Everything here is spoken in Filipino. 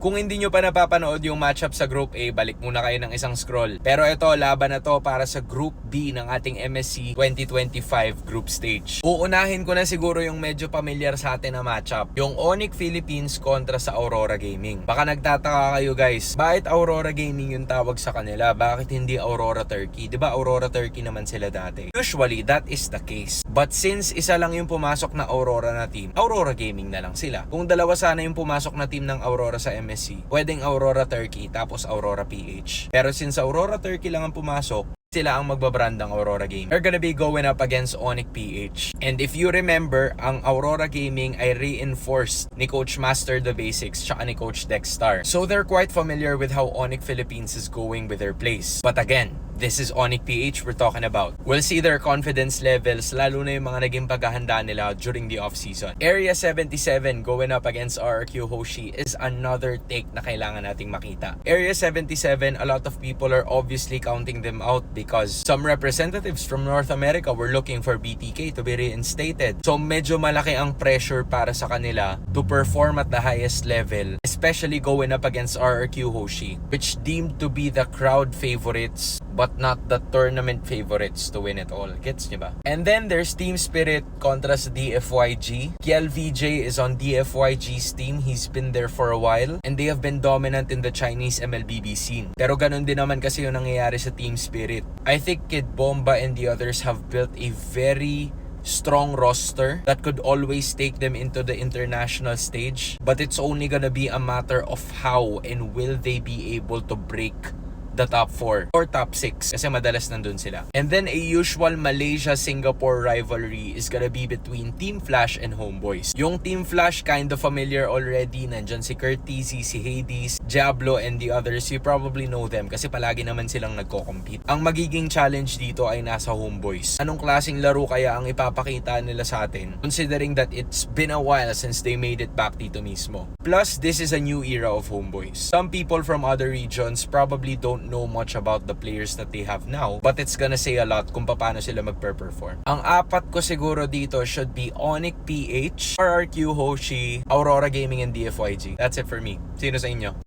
Kung hindi nyo pa napapanood yung matchup sa Group A, balik muna kayo ng isang scroll. Pero ito, laban na to para sa Group B ng ating MSC 2025 Group Stage. Uunahin ko na siguro yung medyo familiar sa atin na matchup. Yung Onyx Philippines kontra sa Aurora Gaming. Baka nagtataka kayo guys, bakit Aurora Gaming yung tawag sa kanila? Bakit hindi Aurora Turkey? Diba Aurora Turkey naman sila dati? Usually, that is the case. But since isa lang yung pumasok na Aurora na team, Aurora Gaming na lang sila. Kung dalawa sana yung pumasok na team ng Aurora sa MSC, pwedeng Aurora Turkey tapos Aurora PH. Pero since Aurora Turkey lang ang pumasok, sila ang magbabrandang Aurora Gaming. They're gonna be going up against Onyx PH. And if you remember, ang Aurora Gaming ay reinforced ni Coach Master the Basics tsaka ni Coach Dexstar. So they're quite familiar with how Onyx Philippines is going with their plays. But again, this is Onyx PH we're talking about. We'll see their confidence levels, lalo na yung mga naging paghahanda nila during the off-season. Area 77 going up against RRQ Hoshi is another take na kailangan nating makita. Area 77, a lot of people are obviously counting them out because some representatives from North America were looking for BTK to be reinstated. So medyo malaki ang pressure para sa kanila to perform at the highest level, especially going up against RRQ Hoshi, which deemed to be the crowd favorites but not the tournament favorites to win it all. Gets nyo ba? And then there's Team Spirit kontra sa DFYG. Kiel VJ is on DFYG's team. He's been there for a while and they have been dominant in the Chinese MLBB scene. Pero ganun din naman kasi yung nangyayari sa Team Spirit. I think Kid Bomba and the others have built a very strong roster that could always take them into the international stage. But it's only gonna be a matter of how and will they be able to break the top 4 or top 6 kasi madalas nandun sila. And then a usual Malaysia-Singapore rivalry is gonna be between Team Flash and Homeboys. Yung Team Flash kind of familiar already. Nandyan si Curtizy, si Hades, Diablo, and the others. You probably know them kasi palagi naman silang nagko-compete. Ang magiging challenge dito ay nasa Homeboys. Anong klaseng laro kaya ang ipapakita nila sa atin considering that it's been a while since they made it back dito mismo. Plus, this is a new era of Homeboys. Some people from other regions probably don't know much about the players that they have now, but it's gonna say a lot kung paano sila magpe-perform. Ang apat ko siguro dito should be Onyx PH, RRQ Hoshi, Aurora Gaming, and DFYG. That's it for me. Sino sa inyo?